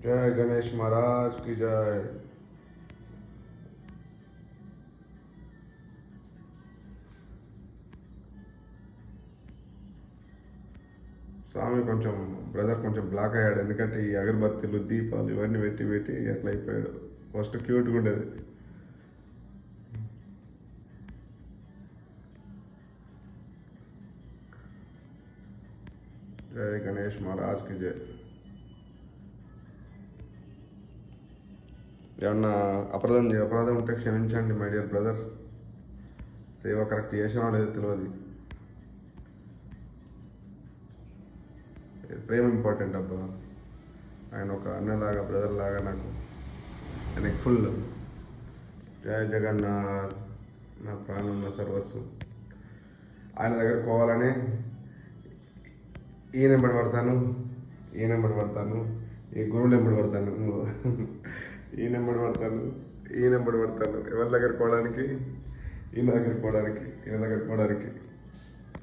जय गणेश महाराज की जय। స్వామి కొంచెం బ్రదర్ కొంచెం బ్లాక్ అయ్యాడు, ఎందుకంటే ఈ అగరబత్తీలు దీపాలు ఇవన్నీ పెట్టి పెట్టి ఎట్లా అయిపోయాడు. ఫస్ట్ క్యూట్గా ఉండేది. జై గణేష్ మహారాజ్కి జై. ఏమన్నా అపరాధం ఉంటే క్షమించండి మై డియర్ బ్రదర్. సేవ కరెక్ట్ చేసినా లేదు తెలియదు. ప్రేమ ఇంపార్టెంట్ అబ్బా. ఆయన ఒక అన్నలాగా బ్రదర్ లాగా నాకు ఆయనకి ఫుల్. జయ జగన్నాథ్, నా ప్రాణం నా సర్వస్వం. ఆయన దగ్గర పోవాలని ఈ నెంబర్ పడతాను, ఈ గురువులు నెంబర్ పడతాను, ఈ నెంబర్ పడతాను, ఎవరి దగ్గర పోవడానికి, ఈయన దగ్గర పోవడానికి.